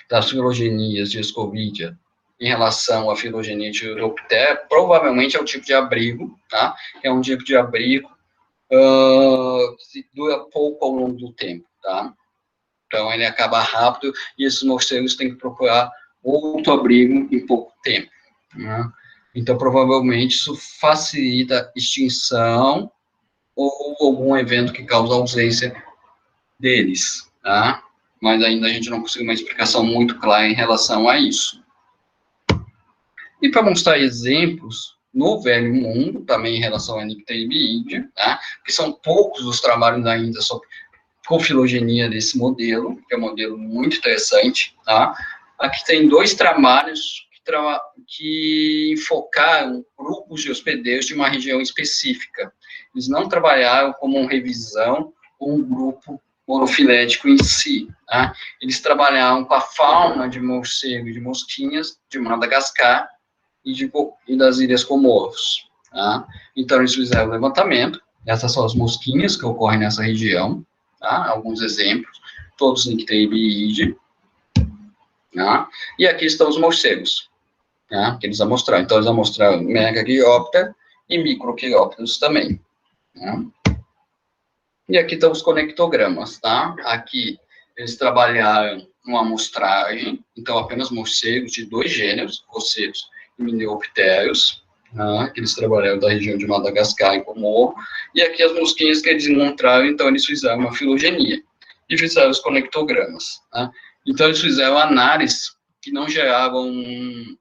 das filogenias de Ascovidia em relação à filogenia de Uroptera, provavelmente é o tipo de abrigo, tá? É um tipo de abrigo que dura pouco ao longo do tempo, tá? Então, ele acaba rápido e esses morcegos têm que procurar outro abrigo em pouco tempo. Né? Então, provavelmente, isso facilita a extinção ou algum evento que causa ausência deles, tá? Mas ainda a gente não conseguiu uma explicação muito clara em relação a isso. E para mostrar exemplos no Velho Mundo, também em relação à Nycterinidea, tá? Que são poucos os trabalhos ainda sobre com filogenia desse modelo, que é um modelo muito interessante, tá? Aqui tem 2 trabalhos que enfocaram grupos de hospedeiros de uma região específica. Eles não trabalharam como uma revisão ou um grupo monofilético em si, tá? Eles trabalharam com a fauna de morcego e de mosquinhas de Madagascar e das Ilhas Comoros, tá? Então, eles fizeram o levantamento, essas são as mosquinhas que ocorrem nessa região, tá? Alguns exemplos, todos Nycterinidea, tá? E aqui estão os morcegos, tá? Que eles amostraram. Então, eles amostraram Megagyroptera e Microgyropterus também, tá? E aqui estão os conectogramas, tá? Aqui eles trabalharam uma amostragem, então apenas morcegos de 2 gêneros, Rosetos e Miniopterus, tá? Que eles trabalharam da região de Madagascar e Comoro, e aqui as mosquinhas que eles encontraram, então eles fizeram uma filogenia, e fizeram os conectogramas, tá? Então eles fizeram análises que não geravam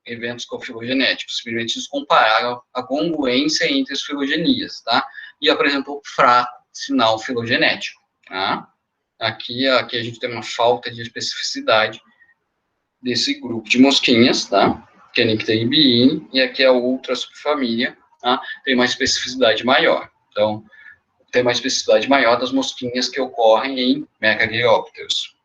eventos cofilogenéticos, simplesmente eles compararam a congruência entre as filogenias, tá? E apresentou fraco sinal filogenético, tá? Aqui a gente tem uma falta de especificidade desse grupo de mosquinhas, tá? Que é Nycterinidea, e aqui a outra subfamília, tá? Tem uma especificidade maior. Então, tem uma especificidade maior das mosquinhas que ocorrem em Megagyropterus,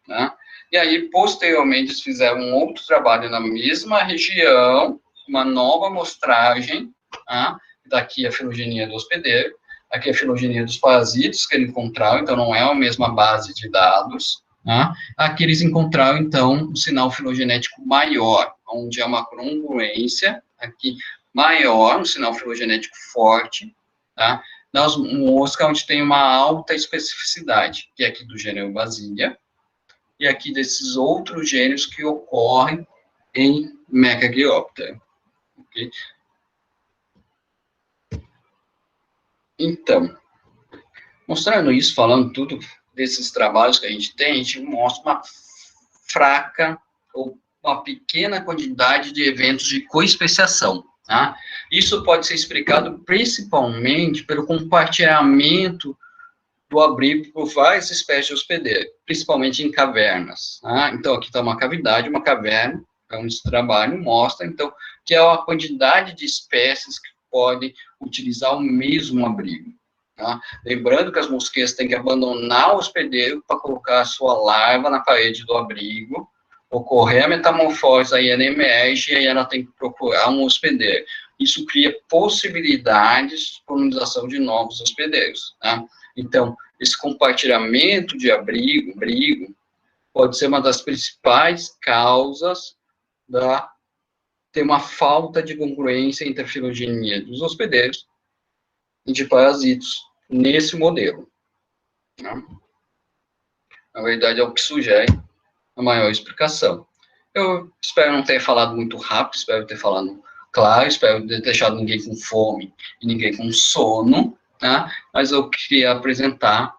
tá? E aí, posteriormente, eles fizeram um outro trabalho na mesma região, uma nova amostragem, tá? Daqui a filogenia do hospedeiro, aqui a filogenia dos parasitas que eles encontraram, então não é a mesma base de dados, tá? Aqui eles encontraram, então, um sinal filogenético maior, onde é uma congruência, aqui, maior, um sinal filogenético forte, tá? Nas moscas, onde tem uma alta especificidade, que é aqui do gênero Basilia, e aqui desses outros gêneros que ocorrem em Megagyroptera. Okay? Então, mostrando isso, falando tudo desses trabalhos que a gente mostra uma fraca ou uma pequena quantidade de eventos de coespeciação, tá? Isso pode ser explicado principalmente pelo compartilhamento do abrigo por várias espécies de hospedeiro, principalmente em cavernas, tá? Então, aqui está uma cavidade, uma caverna, onde esse trabalho mostra, então, que é uma quantidade de espécies que podem utilizar o mesmo abrigo, Tá? Lembrando que as mosquitas têm que abandonar o hospedeiro para colocar a sua larva na parede do abrigo, ocorrer a metamorfose da INMEG, e aí ela tem que procurar um hospedeiro. Isso cria possibilidades de colonização de novos hospedeiros. Tá? Então, esse compartilhamento de abrigo pode ser uma das principais causas da ter uma falta de congruência entre a filogenia dos hospedeiros e de parasitos nesse modelo. Né? Na verdade, é o que sugere a maior explicação. Eu espero não ter falado muito rápido, espero ter falado claro, espero ter deixado ninguém com fome e ninguém com sono, tá? Mas eu queria apresentar,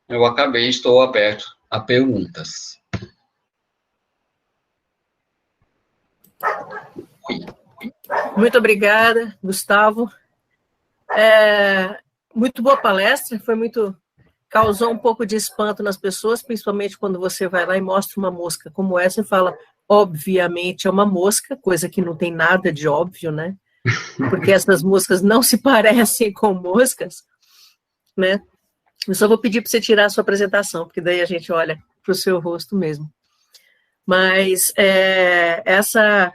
eu acabei, estou aberto a perguntas. Muito obrigada, Gustavo. Muito boa palestra, causou um pouco de espanto nas pessoas, principalmente quando você vai lá e mostra uma mosca como essa e fala, obviamente é uma mosca, coisa que não tem nada de óbvio, né? Porque essas moscas não se parecem com moscas, né? Eu só vou pedir para você tirar a sua apresentação, porque daí a gente olha para o seu rosto mesmo. Mas essa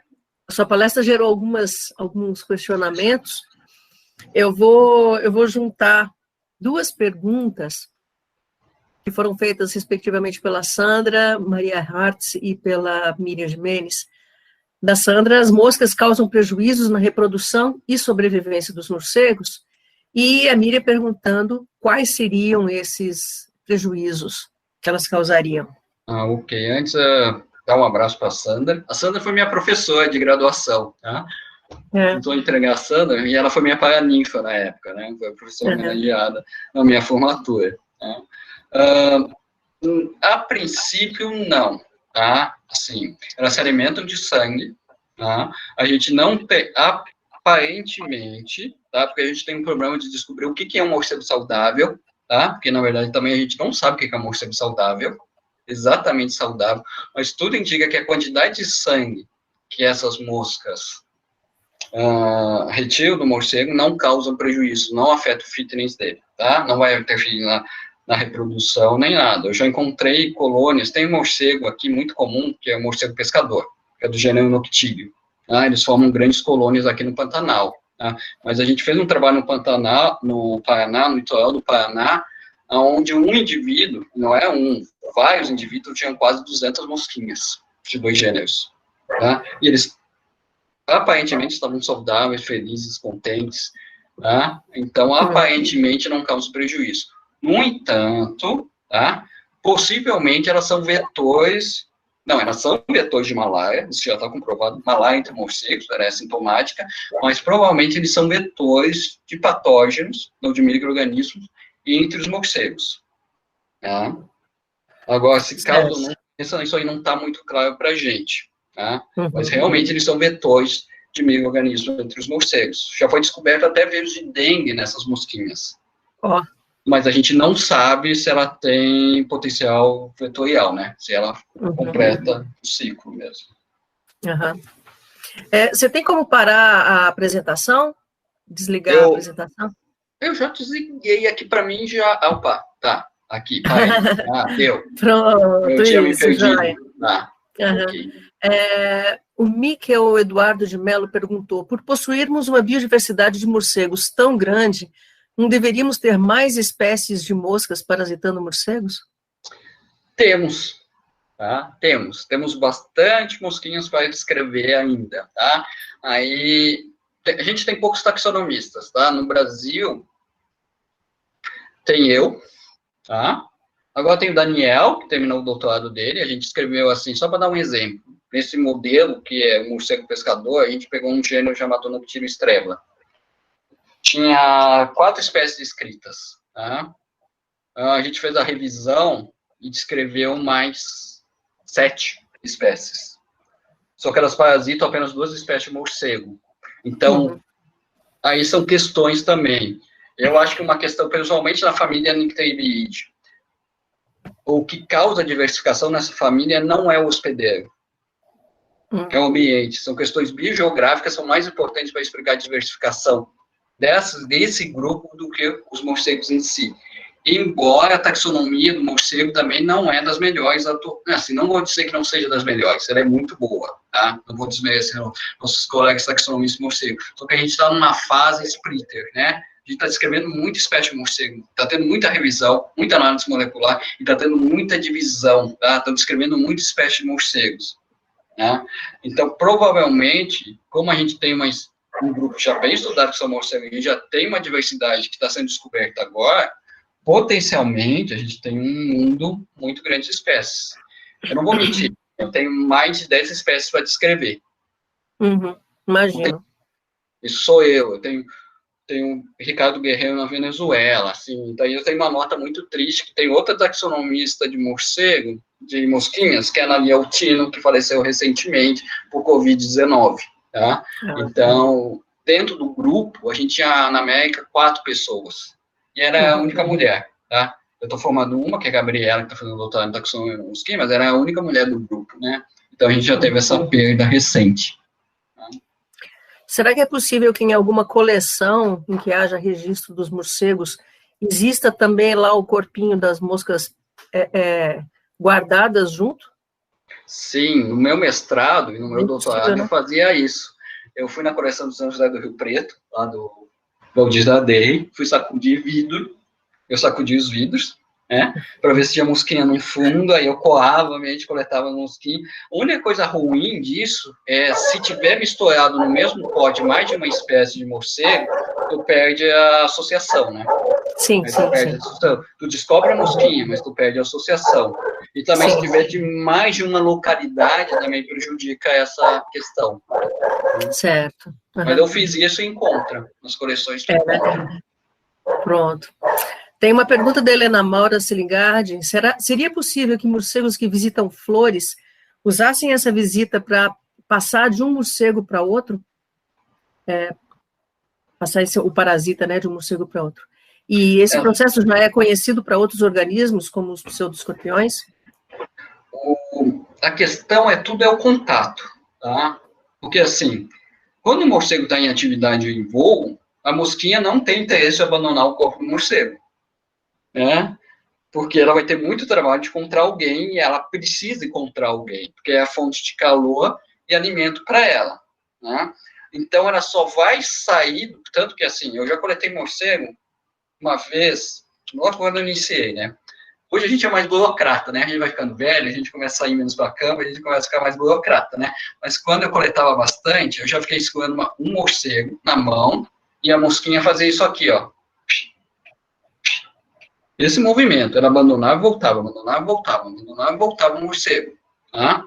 sua palestra gerou alguns questionamentos. Eu vou juntar duas perguntas que foram feitas respectivamente pela Sandra Maria Hartz e pela Miriam Jimenez. Da Sandra, as moscas causam prejuízos na reprodução e sobrevivência dos morcegos, e a Miriam perguntando quais seriam esses prejuízos que elas causariam. Ok. Antes, dar um abraço para a Sandra. A Sandra foi minha professora de graduação, tá? Estou entregando a Sandra, e ela foi minha paraninfa na época, né? Foi a professora homenageada na minha formatura. Tá? A princípio, não, tá? Assim, elas se alimentam de sangue, tá? A gente não tem, aparentemente, tá? Porque a gente tem um problema de descobrir o que é um morcego saudável, tá? Porque, na verdade, também a gente não sabe o que é um morcego saudável, exatamente saudável, mas tudo indica que a quantidade de sangue que essas moscas retiram do morcego não causa prejuízo, não afeta o fitness dele, tá? Não vai interferir na reprodução, nem nada. Eu já encontrei colônias, tem um morcego aqui muito comum, que é o morcego pescador, que é do gênero Noctílio. Tá? Eles formam grandes colônias aqui no Pantanal. Tá? Mas a gente fez um trabalho no Pantanal, no Paraná, no litoral do Paraná, onde um indivíduo, não é vários indivíduos tinham quase 200 mosquinhas de 2 gêneros. Tá? E eles aparentemente estavam saudáveis, felizes, contentes. Tá? Então, aparentemente não causa prejuízo. No entanto, tá? Possivelmente elas são vetores, elas são vetores de malária, isso já está comprovado, malária entre morcegos, ela é sintomática, mas provavelmente eles são vetores de patógenos, não de micro-organismos, entre os morcegos. Tá? Agora, se causa ou não, isso aí não está muito claro para a gente, tá? Mas realmente eles são vetores de micro-organismos entre os morcegos. Já foi descoberto até vírus de dengue nessas mosquinhas. Mas a gente não sabe se ela tem potencial vetorial, né? Se ela completa o ciclo mesmo. Você tem como parar a apresentação? Desligar a apresentação? Eu já desliguei aqui para mim, já... Opa, tá. Aqui, parei. Deu. Pronto, eu tinha me perdido. Okay. O Miquel Eduardo de Mello perguntou, por possuirmos uma biodiversidade de morcegos tão grande, não deveríamos ter mais espécies de moscas parasitando morcegos? Temos, tá? Temos bastante mosquinhas para descrever ainda, tá? Aí, a gente tem poucos taxonomistas, tá? No Brasil, tem eu, tá? Agora tem o Daniel, que terminou o doutorado dele, a gente escreveu assim, só para dar um exemplo, nesse modelo, que é o morcego pescador, a gente pegou um gênero chamado Noctílio estrela. Tinha 4 espécies descritas, tá? A gente fez a revisão e descreveu mais 7 espécies. Só que elas parasitam apenas 2 espécies de morcego. Então, aí são questões também. Eu acho que uma questão, principalmente na família Nycteribiidae, o que causa diversificação nessa família não é o hospedeiro, é o ambiente. São questões biogeográficas, são mais importantes para explicar a diversificação desse grupo do que os morcegos em si. Embora a taxonomia do morcego também não é das melhores, assim, não vou dizer que não seja das melhores, ela é muito boa, tá? Não vou desmerecer nossos colegas taxonomistas de morcego, só que a gente está numa fase splitter, né? A gente está descrevendo muita espécie de morcego, está tendo muita revisão, muita análise molecular, e está tendo muita divisão, tá? Estão descrevendo muita espécie de morcegos, né? Então, provavelmente, como a gente tem um grupo já bem estudado que são morcegos, a gente já tem uma diversidade que está sendo descoberta agora, potencialmente, a gente tem um mundo muito grande de espécies. Eu não vou mentir, eu tenho mais de 10 espécies para descrever. Imagino. Isso sou eu tenho Ricardo Guerreiro na Venezuela, assim, então eu tenho uma nota muito triste, que tem outra taxonomista de morcego, de mosquinhas, que é a Ana Altino, que faleceu recentemente por Covid-19, tá? Então, dentro do grupo, a gente tinha, na América, 4 pessoas, e era a única mulher, tá? Eu estou formando uma, que é a Gabriela, que está fazendo doutorado em taxonomia de mosquinha, mas era a única mulher do grupo, né? Então, a gente já teve essa perda recente. Será que é possível que em alguma coleção em que haja registro dos morcegos, exista também lá o corpinho das moscas guardadas junto? Sim, no meu mestrado e no meu doutorado, né? eu fazia isso. Eu fui na coleção do São José do Rio Preto, lá do Valdir da Derry, fui sacudir vidro, eu sacudi os vidros, né, para ver se tinha mosquinha no fundo, aí eu coava, coletava mosquinha. A única coisa ruim disso é, se tiver misturado no mesmo pote mais de uma espécie de morcego, tu perde a associação, né? Sim. Tu descobre a mosquinha, mas tu perde a associação. E também, se tiver de mais de uma localidade, também prejudica essa questão. Certo. Mas eu fiz isso e encontra nas coleções de Pronto. Tem uma pergunta da Helena Maura Selingardi. Seria possível que morcegos que visitam flores usassem essa visita para passar de um morcego para outro? Passar o parasita, né, de um morcego para outro. E esse processo já é conhecido para outros organismos, como os pseudoescorpiões? A questão tudo é o contato, tá? Porque, assim, quando o morcego está em atividade em voo, a mosquinha não tem interesse em abandonar o corpo do morcego, né? Porque ela vai ter muito trabalho de encontrar alguém e ela precisa encontrar alguém, porque é a fonte de calor e alimento para ela, né? Então, ela só vai sair, tanto que, assim, eu já coletei morcego uma vez, logo quando eu iniciei, né? Hoje a gente é mais burocrata, né? A gente vai ficando velho, a gente começa a sair menos para campo, a gente começa a ficar mais burocrata, né? Mas quando eu coletava bastante, eu já fiquei segurando um morcego na mão e a mosquinha fazia isso aqui, ó. Esse movimento, ela abandonava e voltava, abandonava e voltava, abandonava e voltava o morcego, tá?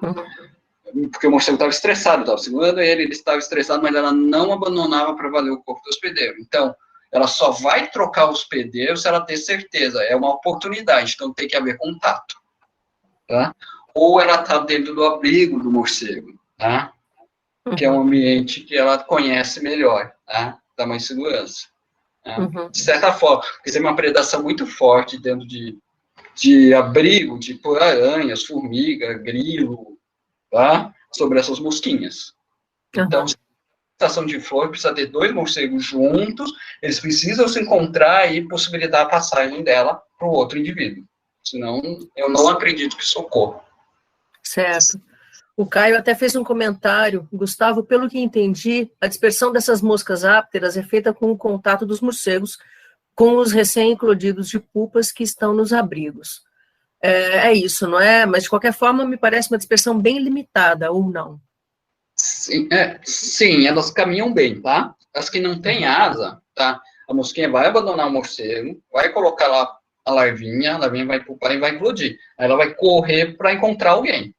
Porque o morcego estava estressado, estava segurando ele estava estressado, mas ela não abandonava para valer o corpo do hospedeiro. Então, ela só vai trocar os hospedeiros se ela ter certeza, é uma oportunidade, então tem que haver contato, tá? Ou ela está dentro do abrigo do morcego, tá? Que é um ambiente que ela conhece melhor, tá? Dá mais segurança. Tá? De certa forma, porque tem uma predação muito forte dentro de abrigo, tipo aranhas, formiga, grilo, tá? Sobre essas mosquinhas. Então, estação de flor precisa ter 2 morcegos juntos, eles precisam se encontrar e possibilitar a passagem dela para o outro indivíduo. Senão, eu não acredito que isso ocorra. Certo. O Caio até fez um comentário. Gustavo, pelo que entendi, a dispersão dessas moscas ápteras é feita com o contato dos morcegos com os recém-eclodidos de pupas que estão nos abrigos. É isso, não é? Mas, de qualquer forma, me parece uma dispersão bem limitada, ou não? Sim, elas caminham bem, tá? As que não têm asa, tá? A mosquinha vai abandonar o morcego, vai colocar lá a larvinha vai pupar e vai eclodir. Aí ela vai correr para encontrar alguém.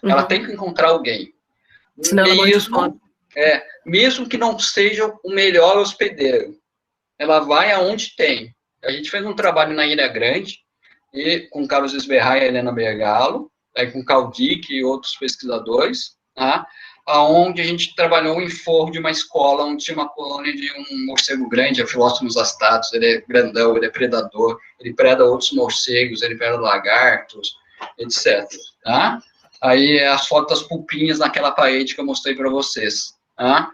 Ela tem que encontrar alguém. Senão mesmo que não seja o melhor hospedeiro. Ela vai aonde tem. A gente fez um trabalho na Ilha Grande, e com Carlos Esberra e Helena Bergalo, aí com Caldic e outros pesquisadores, tá? Onde a gente trabalhou em forro de uma escola onde tinha uma colônia de um morcego grande, a Philostomos astatus, ele é grandão, ele é predador, ele preda outros morcegos, ele preda lagartos, etc. Tá? Aí as fotos das pulpinhas naquela parede que eu mostrei para vocês. Tá?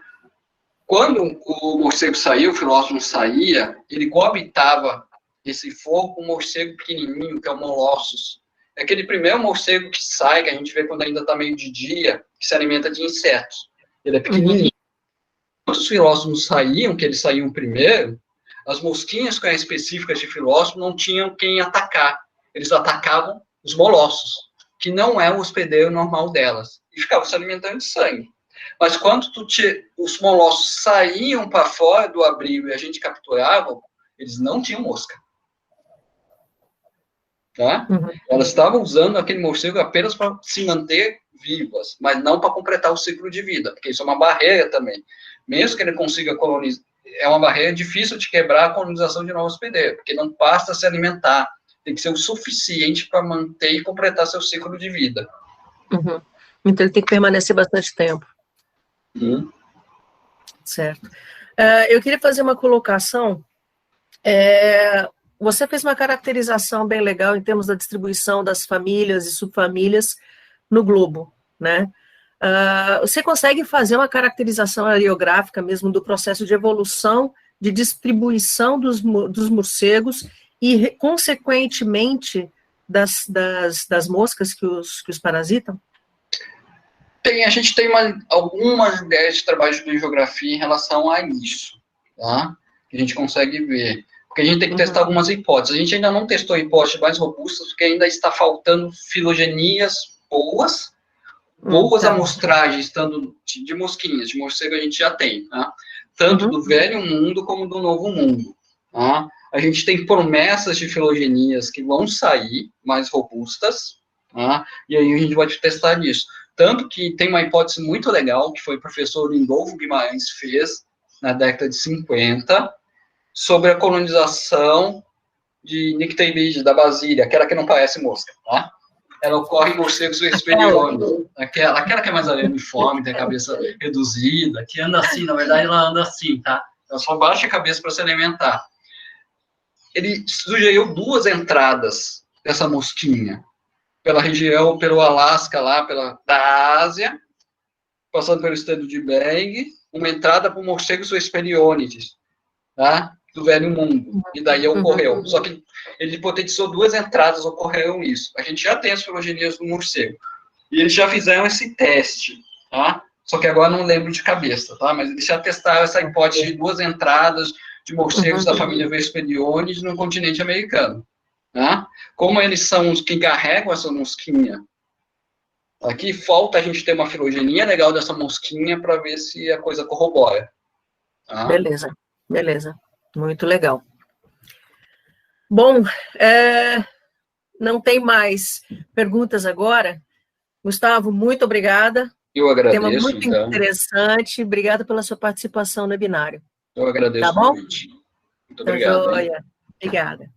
Quando o morcego saía, o filósofo saía, ele coabitava esse fogo com um morcego pequenininho, que é o Molossus. É aquele primeiro morcego que sai, que a gente vê quando ainda está meio de dia, que se alimenta de insetos. Ele é pequenininho. Quando os filósofos saíam, que eles saíam primeiro, as mosquinhas específicas de filósofo não tinham quem atacar. Eles atacavam os molossos, que não é o hospedeiro normal delas, e ficavam se alimentando de sangue. Mas quando os molossos saíam para fora do abrigo e a gente capturava, eles não tinham mosca. Tá? Elas estavam usando aquele morcego apenas para se manter vivas, mas não para completar o ciclo de vida, porque isso é uma barreira também. Mesmo que ele consiga colonizar, é uma barreira difícil de quebrar a colonização de novos hospedeiros, porque não basta se alimentar, tem que ser o suficiente para manter e completar seu ciclo de vida. Então ele tem que permanecer bastante tempo. Certo. Eu queria fazer uma colocação. Você fez uma caracterização bem legal em termos da distribuição das famílias e subfamílias no globo, né? Você consegue fazer uma caracterização areográfica mesmo do processo de evolução, de distribuição dos morcegos e, consequentemente, das moscas que os parasitam? A gente tem algumas ideias de trabalho de biogeografia em relação a isso, tá? Que a gente consegue ver. Porque a gente tem que testar algumas hipóteses. A gente ainda não testou hipóteses mais robustas, porque ainda está faltando filogenias boas amostragens, tanto de mosquinhas, de morcego a gente já tem, tá? Tanto do velho mundo como do novo mundo. Tá? A gente tem promessas de filogenias que vão sair mais robustas, tá? E aí a gente vai testar isso. Tanto que tem uma hipótese muito legal, que foi o professor Lindolfo Guimarães fez, na década de 50, sobre a colonização de Nycterides, da Basília, aquela que não parece mosca, tá? Ela ocorre em morcegos superiores, aquela que é mais uniforme, tem a cabeça reduzida, que anda assim, na verdade ela anda assim, tá? Ela só baixa a cabeça para se alimentar. Ele sugeriu 2 entradas dessa mosquinha, pela região, pelo Alasca lá, da Ásia, passando pelo estado de Bering, uma entrada para o morcego superiores, tá? Do velho mundo, e daí ocorreu. Só que ele hipotetizou 2 entradas, ocorreram isso. A gente já tem as filogenias do morcego, e eles já fizeram esse teste, tá? Só que agora não lembro de cabeça, tá? Mas eles já testaram essa hipótese de 2 entradas de morcegos da família Vesperionides no continente americano, tá? Como eles são os que carregam essa mosquinha, aqui falta a gente ter uma filogenia legal dessa mosquinha para ver se a coisa corrobora. Tá? Beleza. Muito legal. Bom, não tem mais perguntas agora. Gustavo, muito obrigada. Eu agradeço. Tema muito interessante. Obrigada pela sua participação no webinário. Eu agradeço. Tá bom? Muito obrigado. Joia. Obrigada.